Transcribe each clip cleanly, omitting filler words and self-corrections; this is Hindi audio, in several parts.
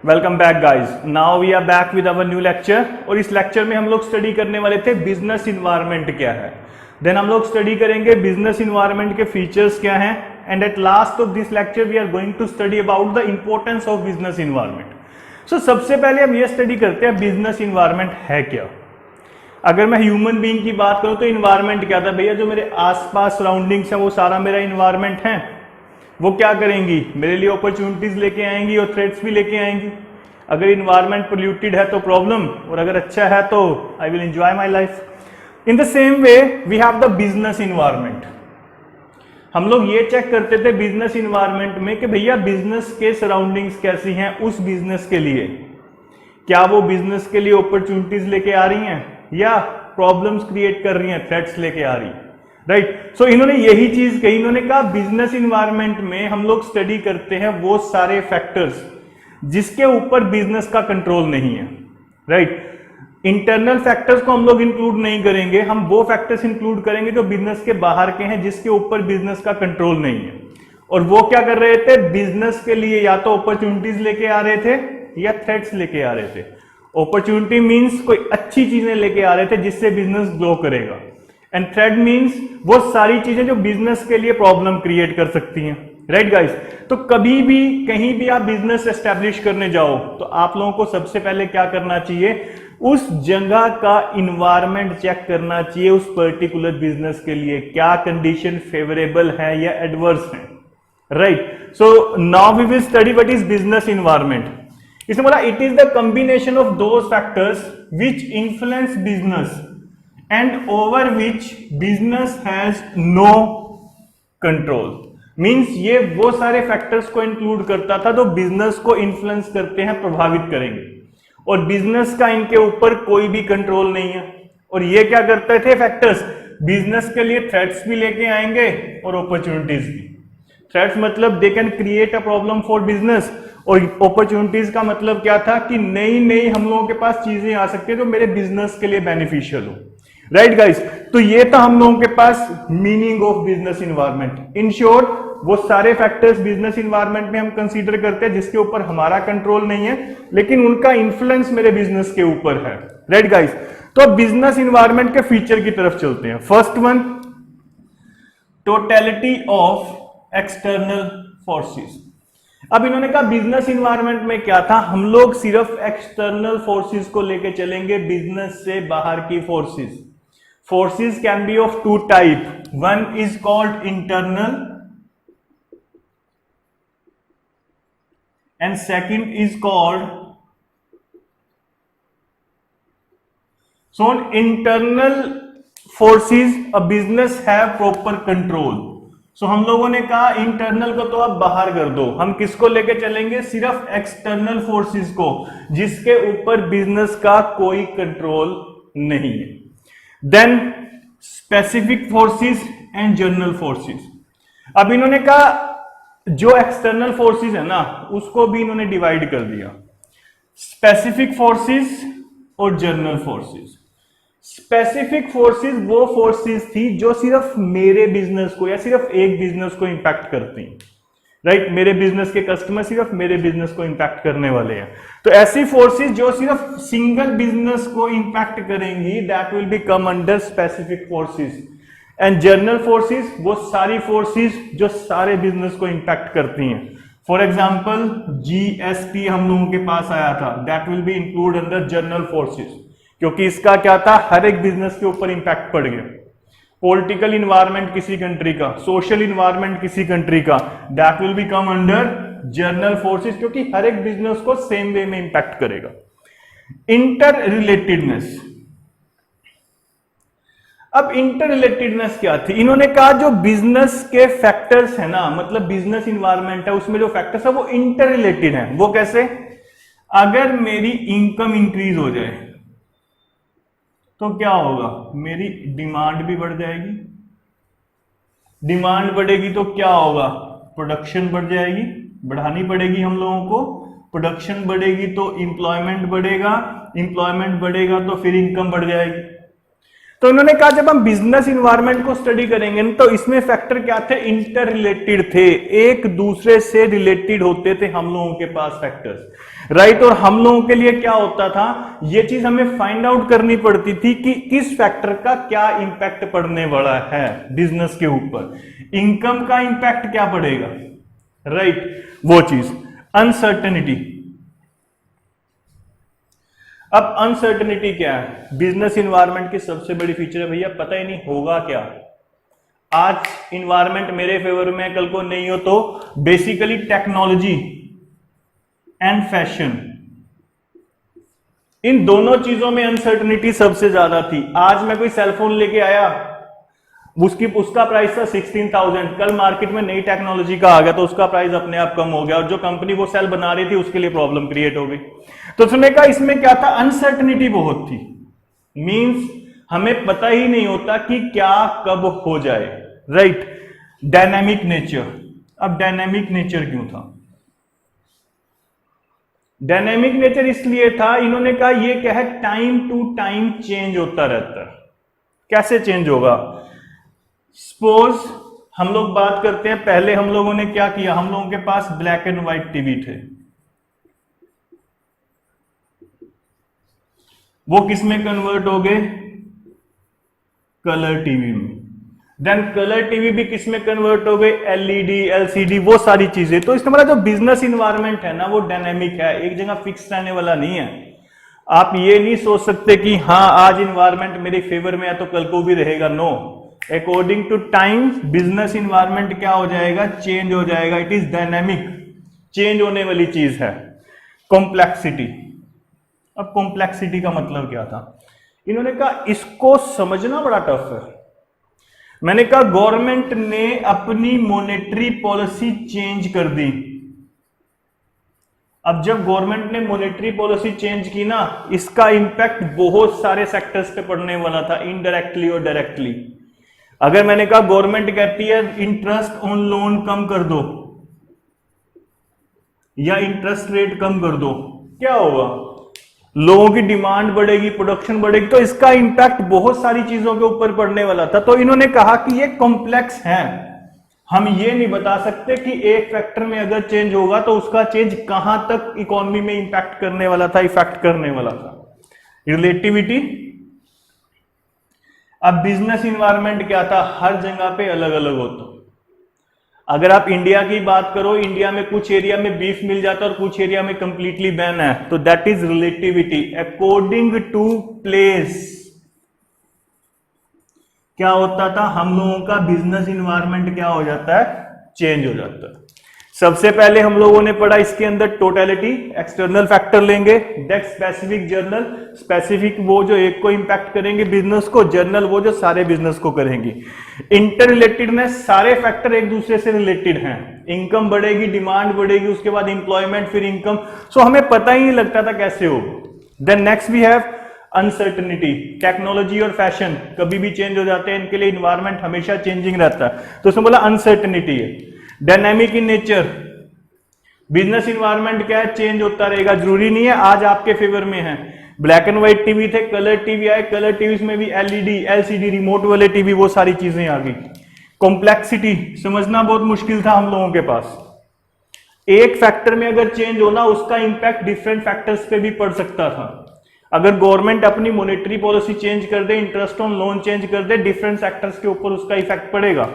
Welcome back guys. Now we are back with our new lecture. और इस लेक्चर में हम लोग स्टडी करने वाले थे बिजनेस इन्वायरमेंट क्या है। देन हम लोग स्टडी करेंगे बिजनेस इन्वायरमेंट के फीचर्स क्या हैं, and at last of this lecture we are going to study about the importance of business environment. So सबसे पहले हम ये स्टडी करते हैं बिजनेस इन्वायरमेंट है क्या। अगर मैं ह्यूमन बीइंग की बात करूं तो इन्वायरमेंट क्या था भैया, जो मेरे आसपास सराउंडिंग्स है वो सारा मेरा इन्वायरमेंट है। वो क्या करेंगी, मेरे लिए अपॉर्चुनिटीज लेके आएंगी और थ्रेट्स भी लेके आएंगी। अगर इन्वायरमेंट पोल्यूटेड है तो प्रॉब्लम, और अगर अच्छा है तो I will enjoy my life. In the same way we have the business environment. हम लोग ये चेक करते थे बिजनेस इन्वायरमेंट में कि भैया बिजनेस के सराउंडिंग्स कैसी हैं उस बिजनेस के लिए, क्या वो बिजनेस के लिए अपॉर्चुनिटीज लेके आ रही हैं या प्रॉब्लम्स क्रिएट कर रही हैं, थ्रेट्स लेके आ रही, राइट। सो इन्होंने यही चीज कही, इन्होंने कहा बिजनेस इन्वायरमेंट में हम लोग स्टडी करते हैं वो सारे फैक्टर्स जिसके ऊपर बिजनेस का कंट्रोल नहीं है, राइट। इंटरनल फैक्टर्स को हम लोग इंक्लूड नहीं करेंगे, हम वो फैक्टर्स इंक्लूड करेंगे जो बिजनेस के बाहर के हैं, जिसके ऊपर बिजनेस का कंट्रोल नहीं है। और वो क्या कर रहे थे, बिजनेस के लिए या तो अपॉर्चुनिटीज लेके आ रहे थे या थ्रेट्स लेके आ रहे थे। अपॉर्चुनिटी मींस कोई अच्छी चीजें लेके आ रहे थे जिससे बिजनेस ग्रो करेगा, एंड थ्रेट मींस वो सारी चीजें जो बिजनेस के लिए प्रॉब्लम क्रिएट कर सकती हैं, राइट गाइस। तो कभी भी कहीं भी आप बिजनेस एस्टेब्लिश करने जाओ तो आप लोगों को सबसे पहले क्या करना चाहिए, उस जगह का इन्वायरमेंट चेक करना चाहिए। उस पर्टिकुलर बिजनेस के लिए क्या कंडीशन फेवरेबल है या एडवर्स है, right. So now we will study what is business environment. इसमें बोला it is the combination of those factors which influence business and over which business has no control. Means ये वो सारे फैक्टर्स को इंक्लूड करता था जो बिजनेस को इन्फ्लुएंस करते हैं, प्रभावित करेंगे, और बिजनेस का इनके ऊपर कोई भी कंट्रोल नहीं है। और ये क्या करते थे फैक्टर्स, बिजनेस के लिए थ्रेट्स भी लेके आएंगे और अपॉर्चुनिटीज भी। थ्रेट्स मतलब they can create a problem for business, और अपॉर्चुनिटीज का मतलब क्या था कि नई नई हम लोगों के पास चीजें आ सकती है जो मेरे बिजनेस के लिए बेनिफिशियल हो, राइट गाइस। तो ये था हम लोगों के पास meaning of business environment. In short वो सारे फैक्टर्स बिजनेस इन्वायरमेंट में हम कंसीडर करते हैं जिसके ऊपर हमारा कंट्रोल नहीं है, लेकिन उनका इंफ्लुएंस मेरे बिजनेस के ऊपर है, राइट गाइस। तो बिजनेस इन्वायरमेंट के फीचर की तरफ चलते हैं। First one, totality of external forces. अब इन्होंने कहा बिजनेस इन्वायरमेंट में क्या था, हम लोग सिर्फ एक्सटर्नल फोर्सेस को लेके चलेंगे, बिजनेस से बाहर की forces. Forces can be of two type, one is called internal and second is called, so on internal forces a business have proper control। so हम लोगों ने कहा इंटरनल को तो आप बाहर कर दो, हम किसको लेके चलेंगे, सिर्फ एक्सटर्नल फोर्सेस को जिसके ऊपर बिजनेस का कोई कंट्रोल नहीं है। Then specific forces and general forces. अब इन्होंने कहा जो एक्सटर्नल फोर्सेस है ना उसको भी इन्होंने डिवाइड कर दिया, स्पेसिफिक फोर्सेस और जनरल फोर्सेस। स्पेसिफिक फोर्सेस वो फोर्सेस थी जो सिर्फ मेरे बिजनेस को या सिर्फ एक बिजनेस को इंपैक्ट करती हैं, राइट। मेरे बिजनेस के कस्टमर सिर्फ मेरे बिजनेस को इंपैक्ट करने वाले हैं। तो ऐसी फोर्सेस जो सिर्फ सिंगल बिजनेस को इंपैक्ट करेंगी, that will be come under specific forces. And general forces वो सारी फोर्सेस जो सारे बिजनेस को इंपैक्ट करती हैं। फॉर एग्जांपल जीएसटी हम लोगों के पास आया था, that will be include under general forces, क्योंकि इसका क्या था, हर एक बिजनेस के ऊपर इंपैक्ट पड़ गया। पॉलिटिकल इन्वायरमेंट किसी कंट्री का, सोशल इन्वायरमेंट किसी कंट्री का, that will be come under general forces, क्योंकि हर एक बिजनेस को सेम वे में इंपैक्ट करेगा। Inter relatedness. अब इंटर रिलेटेडनेस क्या थी, इन्होंने कहा जो बिजनेस के फैक्टर्स है ना, मतलब बिजनेस इन्वायरमेंट है उसमें जो फैक्टर्स है वो इंटर रिलेटेड है। वो कैसे, अगर मेरी इनकम इंक्रीज हो जाए तो क्या होगा, मेरी डिमांड भी बढ़ जाएगी, डिमांड बढ़ेगी तो क्या होगा, प्रोडक्शन बढ़ जाएगी, बढ़ानी पड़ेगी हम लोगों को, प्रोडक्शन बढ़ेगी तो इंप्लॉयमेंट बढ़ेगा, इंप्लॉयमेंट बढ़ेगा तो फिर इनकम बढ़ जाएगी। तो इन्होंने कहा जब हम बिजनेस इन्वायरमेंट को स्टडी करेंगे तो इसमें फैक्टर क्या थे, इंटर रिलेटेड थे, एक दूसरे से रिलेटेड होते थे हम लोगों के पास फैक्टर्स, राइट। और हम लोगों के लिए क्या होता था, ये चीज हमें फाइंड आउट करनी पड़ती थी कि किस फैक्टर का क्या इंपैक्ट पड़ने वाला है बिजनेस के ऊपर, इनकम का इंपैक्ट क्या पड़ेगा, राइट, वो चीज। अनसर्टेनिटी, अब अनसर्टेनिटी क्या है, बिजनेस इन्वायरमेंट की सबसे बड़ी फीचर है भैया पता ही नहीं होगा क्या, आज इन्वायरमेंट मेरे फेवर में कल को नहीं हो। तो बेसिकली टेक्नोलॉजी एंड फैशन, इन दोनों चीजों में अनसर्टेनिटी सबसे ज्यादा थी। आज मैं कोई सेलफोन लेके आया, उसका प्राइस था 16,000, कल मार्केट में नई टेक्नोलॉजी का आ गया तो उसका प्राइस अपने आप कम हो गया और जो कंपनी वो सेल बना रही थी उसके लिए प्रॉब्लम क्रिएट हो गई। तो उसने कहा इसमें क्या था, अनसर्टेनिटी बहुत थी, मींस हमें पता ही नहीं होता कि क्या कब हो जाए, राइट। डायनामिक नेचर, अब डायनामिक नेचर क्यों था, डायनामिक नेचर इसलिए था, इन्होंने कहा ये क्या है, टाइम टू टाइम चेंज होता रहता है। कैसे चेंज होगा, सपोज हम लोग बात करते हैं, पहले हम लोगों ने क्या किया, हम लोगों के पास ब्लैक एंड व्हाइट टीवी थे, वो किस में कन्वर्ट हो गए, कलर टीवी में। देन कलर टीवी भी किस में कन्वर्ट हो गए, एलईडी, एलसीडी, वो सारी चीजें। तो इसका मतलब जो बिजनेस इन्वायरमेंट है ना वो डायनेमिक है, एक जगह फिक्स रहने वाला नहीं है। आप ये नहीं सोच सकते कि हाँ आज इन्वायरमेंट मेरे फेवर में है तो कल को भी रहेगा, no. According to time business environment क्या हो जाएगा, चेंज हो जाएगा। इट इज डायनेमिक, चेंज होने वाली चीज है। कॉम्प्लेक्सिटी, अब कॉम्प्लेक्सिटी का मतलब क्या था, इन्होंने कहा इसको समझना बड़ा टफ है। मैंने कहा गवर्नमेंट ने अपनी मॉनेटरी पॉलिसी चेंज कर दी। अब जब गवर्नमेंट ने मॉनेटरी पॉलिसी चेंज की ना, इसका इंपैक्ट बहुत सारे सेक्टर्स पे पड़ने वाला था, इनडायरेक्टली और डायरेक्टली। अगर मैंने कहा गवर्नमेंट कहती है इंटरेस्ट ऑन लोन कम कर दो या इंटरेस्ट रेट कम कर दो, क्या होगा, लोगों की डिमांड बढ़ेगी, प्रोडक्शन बढ़ेगी, तो इसका इंपैक्ट बहुत सारी चीजों के ऊपर पड़ने वाला था। तो इन्होंने कहा कि ये कॉम्प्लेक्स है, हम ये नहीं बता सकते कि एक फैक्टर में अगर चेंज होगा तो उसका चेंज कहां तक इकोनॉमी में इंपैक्ट करने वाला था, इफेक्ट करने वाला था। रिलेटिविटी, अब बिजनेस इन्वायरमेंट क्या था, हर जगह पे अलग अलग होता। अगर आप इंडिया की बात करो, इंडिया में कुछ एरिया में बीफ मिल जाता है और कुछ एरिया में कंप्लीटली बैन है, तो that is relativity. According to place क्या होता था, हम लोगों का बिजनेस इन्वायरमेंट क्या हो जाता है, चेंज हो जाता है। सबसे पहले हम लोगों ने पढ़ा इसके अंदर टोटलिटी, एक्सटर्नल फैक्टर लेंगे, दैट स्पेसिफिक, जर्नल। स्पेसिफिक वो जो एक को इंपैक्ट करेंगे बिजनेस को, जर्नल वो जो सारे बिजनेस को करेंगे। इंटर रिलेटेडनेस, सारे फैक्टर एक दूसरे से रिलेटेड हैं, इनकम बढ़ेगी, डिमांड बढ़ेगी, उसके बाद इंप्लॉयमेंट, फिर इनकम। सो हमें पता ही नहीं लगता था कैसे हो। Then next we have uncertainty, technology और फैशन कभी भी चेंज हो जाते हैं, इनके लिए इन्वायरमेंट हमेशा चेंजिंग रहता है, तो उसमें बोला अनसर्टेनिटी है। Dynamic in nature, business environment क्या है, चेंज होता रहेगा, जरूरी नहीं है आज आपके फेवर में है। ब्लैक एंड व्हाइट टीवी थे, कलर टीवी आए, कलर टीवी में भी एलईडी, एलसीडी, रिमोट वाले टीवी, वो सारी चीजें आ गई। कॉम्प्लेक्सिटी समझना बहुत मुश्किल था हम लोगों के पास, एक फैक्टर में अगर चेंज होना उसका इंपैक्ट डिफरेंट फैक्टर्स पे भी पड़ सकता था। अगर गवर्नमेंट अपनी मॉनेटरी पॉलिसी चेंज कर दे, इंटरेस्ट ऑन लोन चेंज कर दे, डिफरेंट सेक्टर्स के ऊपर उसका इफेक्ट पड़ेगा।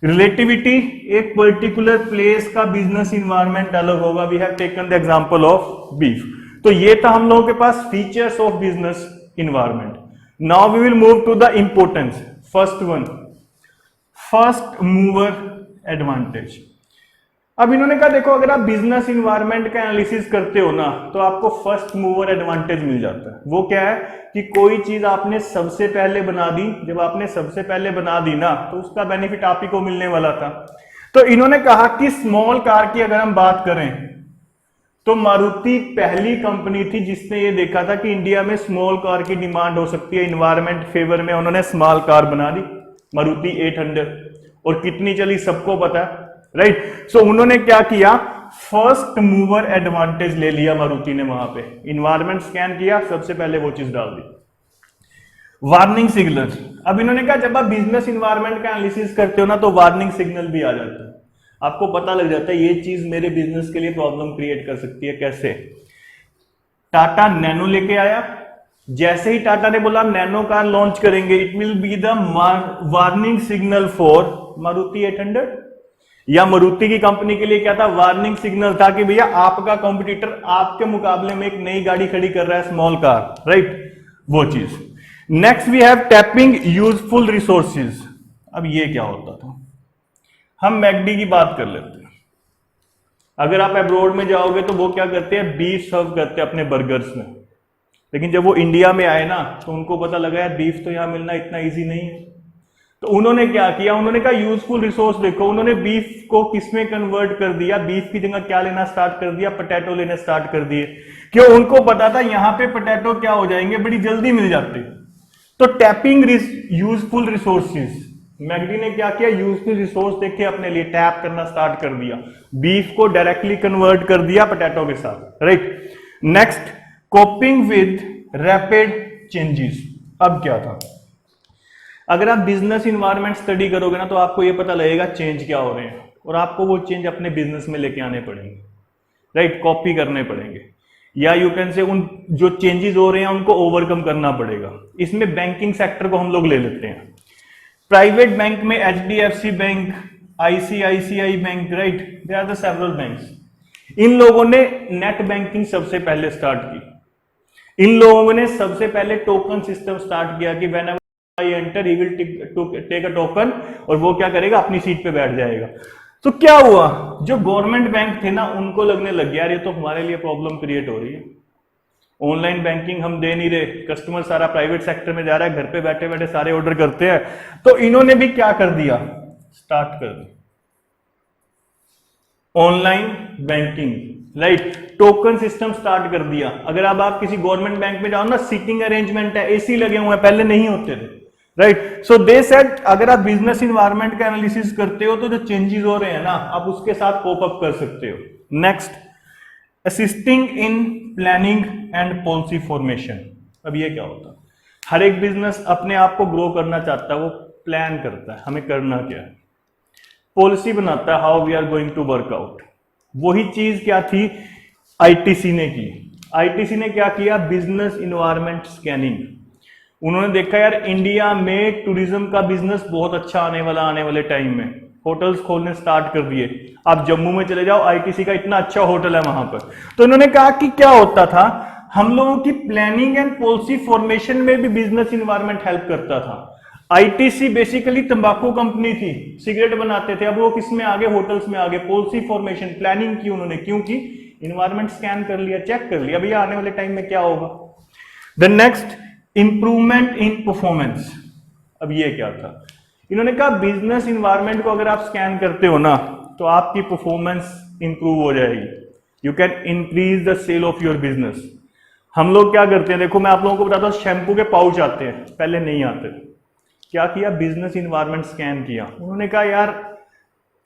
रिलेटिविटी, एक पर्टिकुलर प्लेस का बिजनेस इन्वायरमेंट अलग होगा। We have taken the example of beef. तो ये था हम लोगों के पास features of business environment. Now we will move to the importance. First one, first mover advantage. अब इन्होंने कहा देखो अगर आप बिजनेस इन्वायरमेंट का एनालिसिस करते हो ना तो आपको फर्स्ट मूवर एडवांटेज मिल जाता है। वो क्या है कि कोई चीज आपने सबसे पहले बना दी, जब आपने सबसे पहले बना दी ना तो उसका बेनिफिट आप ही को मिलने वाला था। तो इन्होंने कहा कि स्मॉल कार की अगर हम बात करें तो मारुति पहली कंपनी थी जिसने ये देखा था कि इंडिया में स्मॉल कार की डिमांड हो सकती है, इन्वायरमेंट फेवर में उन्होंने स्मॉल कार बना दी मारुति 800, और कितनी चली सबको पता है, राइट। सो उन्होंने क्या किया, फर्स्ट मूवर एडवांटेज ले लिया मारुति ने, वहां पे इन्वायरमेंट स्कैन किया, सबसे पहले वो चीज डाल दी। Warning signal. अब इन्होंने कहा जब आप बिजनेस इन्वायरमेंट का एनालिसिस करते हो ना तो वार्निंग सिग्नल भी आ जाता है, आपको पता लग जाता है ये चीज मेरे बिजनेस के लिए प्रॉब्लम क्रिएट कर सकती है। कैसे? टाटा नैनो लेके आया, जैसे ही टाटा ने बोला नैनो कार लॉन्च करेंगे, it will be the warning signal for Maruti 800, या मारुति की कंपनी के लिए क्या था? वार्निंग सिग्नल था कि भैया आपका कॉम्पिटिटर आपके मुकाबले में एक नई गाड़ी खड़ी कर रहा है, स्मॉल कार, राइट, वो चीज। Next we have tapping useful resources. अब ये क्या होता था? हम मैकडी की बात कर लेते हैं। अगर आप अब्रॉड में जाओगे तो वो क्या करते हैं? बीफ सर्व करते हैं अपने बर्गर्स में, लेकिन जब वो इंडिया में आए ना तो उनको पता लगा यार बीफ तो यहां मिलना इतना इजी नहीं है। तो उन्होंने क्या किया? उन्होंने कहा यूजफुल रिसोर्स देखो, उन्होंने बीफ को किसमें कन्वर्ट कर दिया? बीफ की जगह क्या लेना स्टार्ट कर दिया? पोटैटो लेने स्टार्ट कर दिए। क्यों? उनको पता था यहां पे पोटैटो क्या हो जाएंगे, बड़ी जल्दी मिल जाते। तो टैपिंग यूजफुल रिसोर्सेज, मैकडी ने क्या किया? यूजफुल रिसोर्स देखे अपने लिए टैप करना स्टार्ट कर दिया, बीफ को डायरेक्टली कन्वर्ट कर दिया पोटैटो के साथ, right. Next, coping with rapid changes. अब क्या था? अगर आप बिजनेस इन्वायरमेंट स्टडी करोगे ना तो आपको यह पता लगेगा चेंज क्या हो रहे हैं, और आपको वो चेंज अपने बिजनेस में लेके आने पड़ेंगे, राइट, कॉपी करने पड़ेंगे, या यू कैन से उन जो चेंजेस हो रहे हैं उनको ओवरकम करना पड़ेगा। इसमें बैंकिंग सेक्टर को हम लोग ले लेते हैं। प्राइवेट बैंक में HDFC bank, ICICI bank, right, they are the several banks. इन लोगों ने नेट बैंकिंग सबसे पहले स्टार्ट की। इन लोगों ने सबसे पहले टोकन सिस्टम स्टार्ट किया कि whenever I enter he will take a token, और वो क्या करेगा? अपनी सीट पे बैठ जाएगा। तो क्या हुआ? जो गवर्नमेंट बैंक थे ना उनको लगने लग गया यार ये तो हमारे लिए प्रॉब्लम क्रिएट हो रही है, ऑनलाइन बैंकिंग हम दे नहीं रहे, कस्टमर सारा प्राइवेट सेक्टर में जा रहा है, घर पे बैठे बैठे सारे ऑर्डर करते हैं। तो इन्होंने भी क्या कर दिया? स्टार्ट कर दी online banking, right, token system start कर दिया। अगर अब आप किसी गवर्नमेंट बैंक में जाओ ना, सीटिंग अरेंजमेंट है, AC लगे हुए हैं, पहले नहीं होते थे, राइट। सो दे सेड अगर आप बिजनेस इन्वायरमेंट का एनालिसिस करते हो तो जो चेंजेस हो रहे हैं ना आप उसके साथ कोप अप कर सकते हो। Next, assisting in planning and policy formation. अब ये क्या होता है? हर एक बिजनेस अपने आप को ग्रो करना चाहता है, वो प्लान करता है हमें करना क्या है, पॉलिसी बनाता है, how we are going to work out. वही चीज क्या थी? ITC ने की। ITC ने क्या किया? Business environment scanning. उन्होंने देखा यार इंडिया में टूरिज्म का बिजनेस बहुत अच्छा आने वाले टाइम में, होटल्स खोलने स्टार्ट कर दिए। आप जम्मू में चले जाओ, ITC का इतना अच्छा होटल है वहां पर। तो इन्होंने कहा कि क्या होता था, हम लोगों की प्लानिंग एंड पॉलिसी फॉर्मेशन में भी बिजनेस इन्वायरमेंट हेल्प करता था। ITC बेसिकली तंबाकू कंपनी थी, सिगरेट बनाते थे, अब वो किस में आगे? होटल्स में आगे। पॉलिसी फॉर्मेशन, प्लानिंग की उन्होंने, क्योंकि इन्वायरमेंट स्कैन कर लिया, चेक कर लिया भैया आने वाले टाइम में क्या होगा। The next, improvement in performance. अब ये क्या था? इन्होंने कहा बिजनेस इन्वायरमेंट को अगर आप स्कैन करते हो ना तो आपकी परफॉर्मेंस इंप्रूव हो जाएगी, you can increase the sale of your business. हम लोग क्या करते हैं, देखो मैं आप लोगों को बताता हूं, शैम्पू के पाउच आते हैं, पहले नहीं आते। क्या किया? बिजनेस इन्वायरमेंट स्कैन किया। उन्होंने कहा यार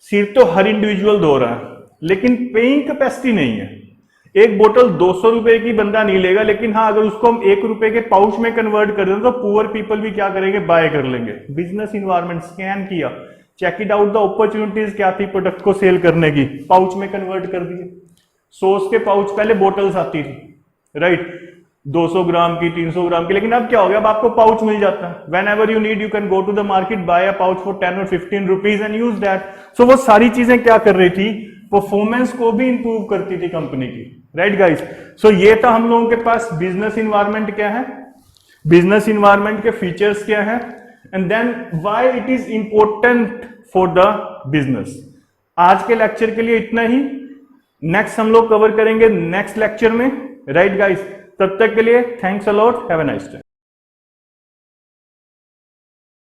सिर्फ तो हर इंडिविजुअल धो रहा है लेकिन पेइंग कैपेसिटी नहीं है। एक बोतल 200 रुपए की बंदा नहीं लेगा, लेकिन हाँ अगर उसको हम 1 रुपए के पाउच में कन्वर्ट कर दें तो पुअर पीपल भी क्या करेंगे? बाय कर लेंगे। बिजनेस इन्वायरमेंट स्कैन किया, check it out the opportunities क्या थी प्रोडक्ट को सेल करने की, पाउच में कन्वर्ट कर दिए। सॉस के पाउच पहले बोटल्स आती थी, राइट, 200 ग्राम की, 300 ग्राम की, लेकिन अब क्या हो गया? अब आपको पाउच मिल जाता है। Whenever you need you can go to the market, buy a pouch for 10 और 15 rupees and use that. So वो सारी चीजें क्या कर रही थी? परफॉर्मेंस को भी इंप्रूव करती थी कंपनी की, राइट गाइस। सो ये था हम लोगों के पास बिजनेस इन्वायरमेंट क्या है, बिजनेस इन्वायरमेंट के फीचर्स क्या है, and then why it is important for the business. आज के लेक्चर के लिए इतना ही, नेक्स्ट हम लोग कवर करेंगे नेक्स्ट लेक्चर में, राइट गाइस। तब तक के लिए thanks a lot, have a nice day.